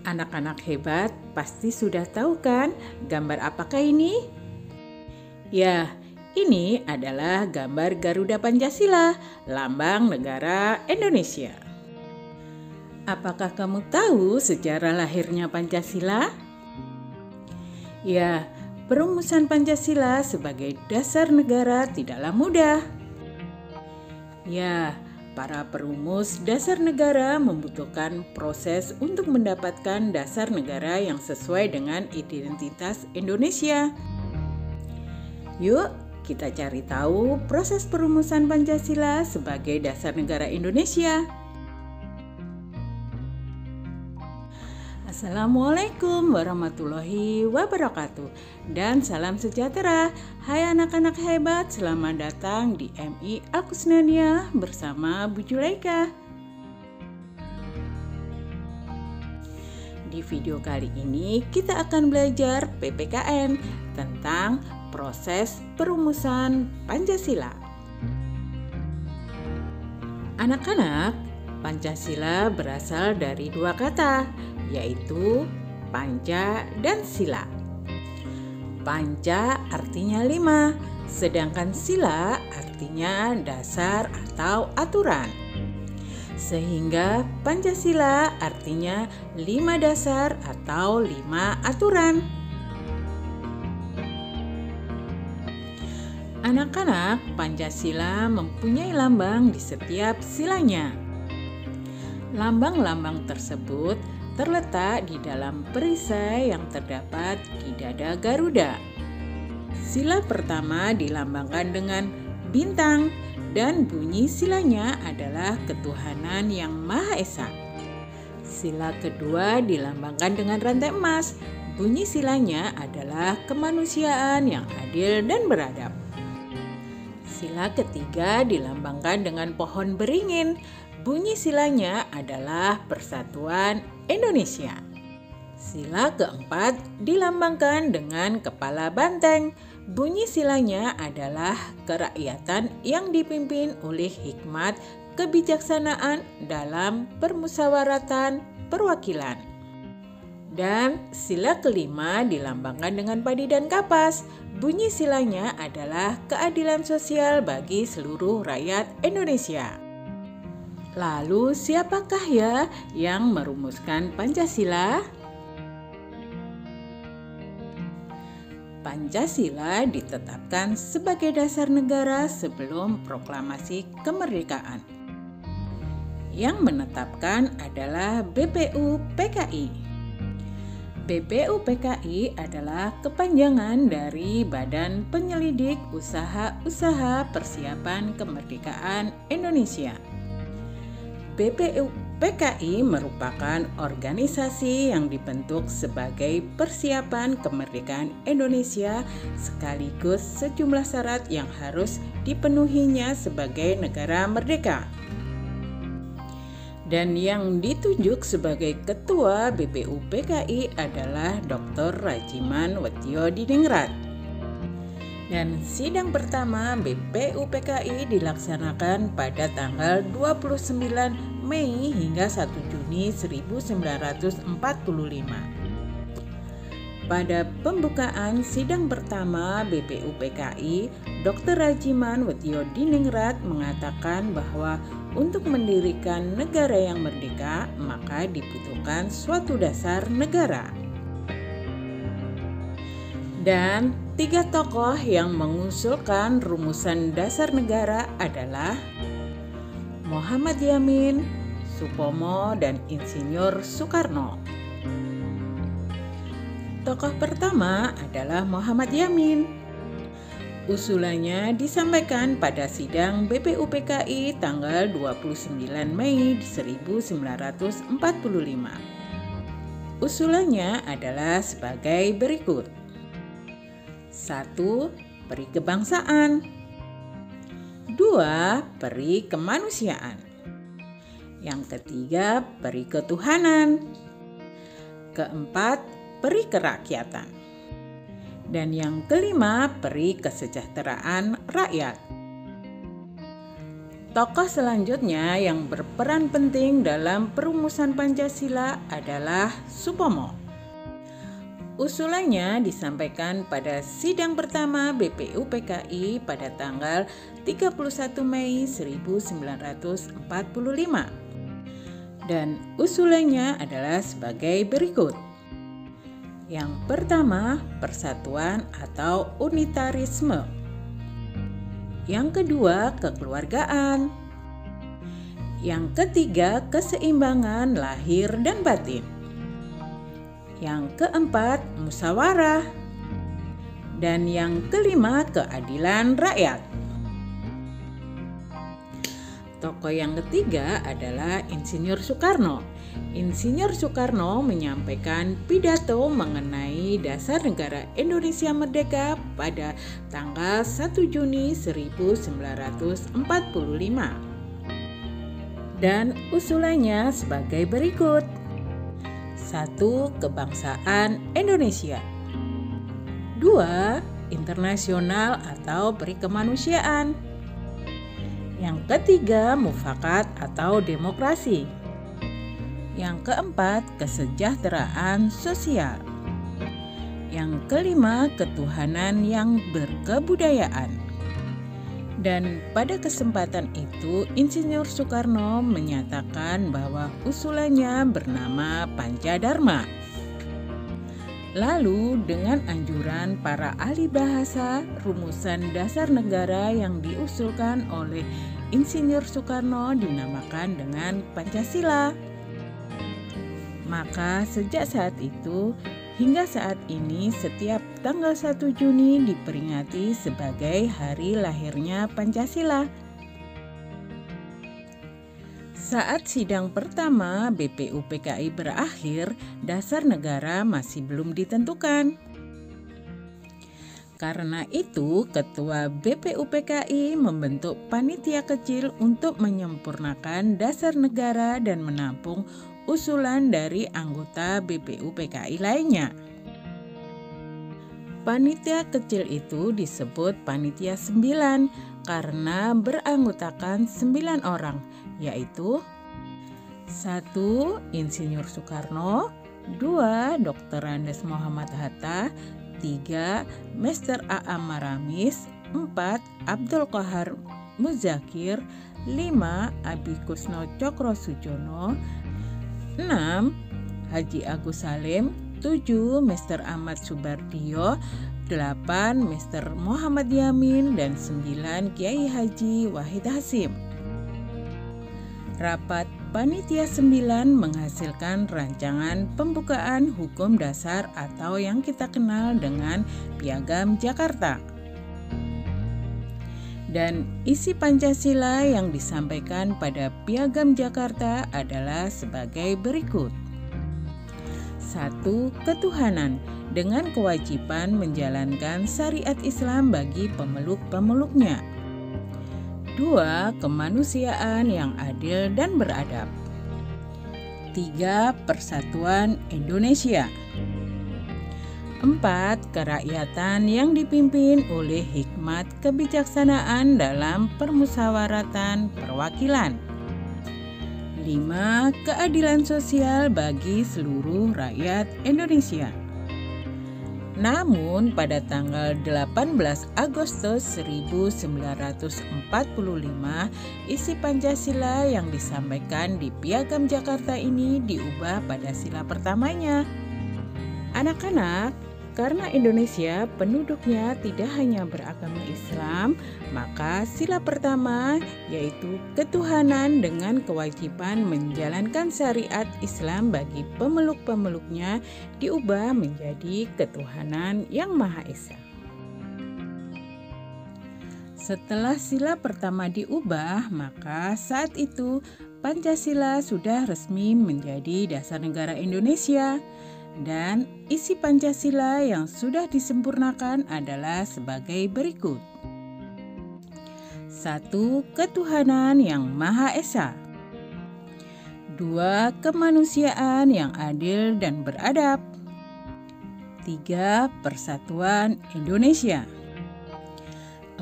Anak-anak hebat pasti sudah tahu kan gambar apakah ini? Ya, ini adalah gambar Garuda Pancasila, lambang negara Indonesia. Apakah kamu tahu sejarah lahirnya Pancasila? Ya, perumusan Pancasila sebagai dasar negara tidaklah mudah. Ya, para perumus dasar negara membutuhkan proses untuk mendapatkan dasar negara yang sesuai dengan identitas Indonesia. Yuk, kita cari tahu proses perumusan Pancasila sebagai dasar negara Indonesia. Assalamualaikum warahmatullahi wabarakatuh dan salam sejahtera. Hai anak-anak hebat, selamat datang di MI Al-Kusnaniyah bersama Bu Julaika. Di video kali ini kita akan belajar PPKN tentang proses perumusan Pancasila. Anak-anak, Pancasila berasal dari dua kata, yaitu panca dan sila. Panca artinya 5, sedangkan sila artinya dasar atau aturan. Sehingga Pancasila artinya 5 dasar atau 5 aturan. Anak-anak, Pancasila mempunyai lambang di setiap silanya. Lambang-lambang tersebut terletak di dalam perisai yang terdapat di dada Garuda. Sila pertama dilambangkan dengan bintang dan bunyi silanya adalah ketuhanan yang Maha Esa. Sila kedua dilambangkan dengan rantai emas. Bunyi silanya adalah kemanusiaan yang adil dan beradab. Sila ketiga dilambangkan dengan pohon beringin. Bunyi silanya adalah persatuan Indonesia. Sila keempat dilambangkan dengan kepala banteng. Bunyi silanya adalah kerakyatan yang dipimpin oleh hikmat kebijaksanaan dalam permusyawaratan perwakilan. Dan sila kelima dilambangkan dengan padi dan kapas. Bunyi silanya adalah keadilan sosial bagi seluruh rakyat Indonesia. Lalu siapakah ya yang merumuskan Pancasila? Pancasila ditetapkan sebagai dasar negara sebelum proklamasi kemerdekaan. Yang menetapkan adalah BPUPKI. BPUPKI adalah kepanjangan dari Badan Penyelidik Usaha-Usaha Persiapan Kemerdekaan Indonesia. BPUPKI merupakan organisasi yang dibentuk sebagai persiapan kemerdekaan Indonesia sekaligus sejumlah syarat yang harus dipenuhinya sebagai negara merdeka. Dan yang ditunjuk sebagai ketua BPUPKI adalah Dr. Rajiman Wetio-Diningrat. Dan sidang pertama BPUPKI dilaksanakan pada tanggal 29 Mei hingga 1 Juni 1945. Pada pembukaan sidang pertama BPUPKI, Dr. Rajiman Wetio-Diningrat mengatakan bahwa untuk mendirikan negara yang merdeka, maka dibutuhkan suatu dasar negara. Dan 3 tokoh yang mengusulkan rumusan dasar negara adalah Muhammad Yamin, Supomo, dan Insinyur Soekarno. Tokoh pertama adalah Muhammad Yamin. Usulannya disampaikan pada sidang BPUPKI tanggal 29 Mei 1945. Usulannya adalah sebagai berikut. 1. Peri kebangsaan. 2. Peri kemanusiaan. Yang ketiga, peri ketuhanan. Keempat, peri kerakyatan. Dan yang kelima, peri kesejahteraan rakyat. Tokoh selanjutnya yang berperan penting dalam perumusan Pancasila adalah Supomo. Usulannya disampaikan pada sidang pertama BPUPKI pada tanggal 31 Mei 1945. Dan usulannya adalah sebagai berikut. Yang pertama, persatuan atau unitarisme. Yang kedua, kekeluargaan. Yang ketiga, keseimbangan lahir dan batin. Yang keempat, musyawarah. Dan yang kelima, keadilan rakyat. Tokoh yang ketiga adalah Insinyur Soekarno. Insinyur Soekarno menyampaikan pidato mengenai dasar negara Indonesia merdeka pada tanggal 1 Juni 1945. Dan usulannya sebagai berikut. 1. Kebangsaan Indonesia. 2. Internasional atau perikemanusiaan. Yang ketiga, mufakat atau demokrasi. Yang keempat, kesejahteraan sosial. Yang kelima, ketuhanan yang berkebudayaan. Dan pada kesempatan itu, Insinyur Soekarno menyatakan bahwa usulannya bernama Pancadharma. Lalu dengan anjuran para ahli bahasa, rumusan dasar negara yang diusulkan oleh Insinyur Soekarno dinamakan dengan Pancasila. Maka sejak saat itu hingga saat ini setiap tanggal 1 Juni diperingati sebagai hari lahirnya Pancasila. Saat sidang pertama BPUPKI berakhir, dasar negara masih belum ditentukan. Karena itu, Ketua BPUPKI membentuk panitia kecil untuk menyempurnakan dasar negara dan menampung usulan dari anggota BPUPKI lainnya. Panitia kecil itu disebut Panitia 9 karena beranggotakan 9 orang, yaitu 1. Insinyur Soekarno, 2. Dr. Andes Muhammad Hatta, 3. Mr. A.A. Maramis, 4. Abdul Qahar Muzakir, 5. Abi Kusno Cokro Sujono, 6. Haji Agus Salim, 7. Mr. Ahmad Subardio, 8. Mr. Muhammad Yamin, dan 9. Kiai Haji Wahid Hasyim. Rapat Panitia 9 menghasilkan rancangan pembukaan hukum dasar atau yang kita kenal dengan Piagam Jakarta. Dan isi Pancasila yang disampaikan pada Piagam Jakarta adalah sebagai berikut. 1. Ketuhanan dengan kewajiban menjalankan syariat Islam bagi pemeluk-pemeluknya. 2. Kemanusiaan yang adil dan beradab. 3. Persatuan Indonesia. 4. Kerakyatan yang dipimpin oleh hikmat kebijaksanaan dalam permusyawaratan perwakilan. 5. Keadilan sosial bagi seluruh rakyat Indonesia. Namun pada tanggal 18 Agustus 1945, isi Pancasila yang disampaikan di Piagam Jakarta ini diubah pada sila pertamanya. Anak-anak, karena Indonesia penduduknya tidak hanya beragama Islam, maka sila pertama yaitu ketuhanan dengan kewajiban menjalankan syariat Islam bagi pemeluk-pemeluknya diubah menjadi ketuhanan yang Maha Esa. Setelah sila pertama diubah, maka saat itu Pancasila sudah resmi menjadi dasar negara Indonesia. Dan isi Pancasila yang sudah disempurnakan adalah sebagai berikut. 1. Ketuhanan yang Maha Esa. 2. Kemanusiaan yang adil dan beradab. 3. Persatuan Indonesia.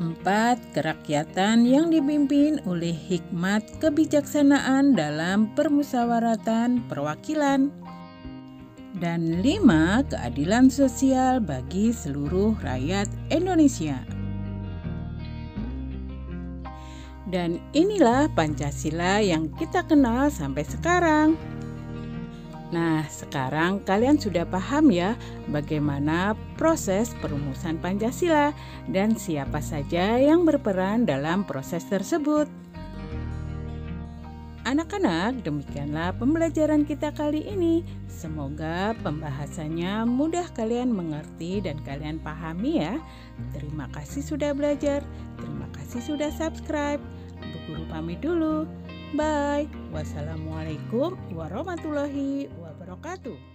4. Kerakyatan yang dipimpin oleh hikmat kebijaksanaan dalam permusyawaratan perwakilan. Dan 5. Keadilan sosial bagi seluruh rakyat Indonesia. Dan inilah Pancasila yang kita kenal sampai sekarang. Nah, sekarang kalian sudah paham ya bagaimana proses perumusan Pancasila dan siapa saja yang berperan dalam proses tersebut. Anak-anak, demikianlah pembelajaran kita kali ini. Semoga pembahasannya mudah kalian mengerti dan kalian pahami ya. Terima kasih sudah belajar, terima kasih sudah subscribe. Bu Guru pamit dulu. Bye. Wassalamualaikum warahmatullahi wabarakatuh.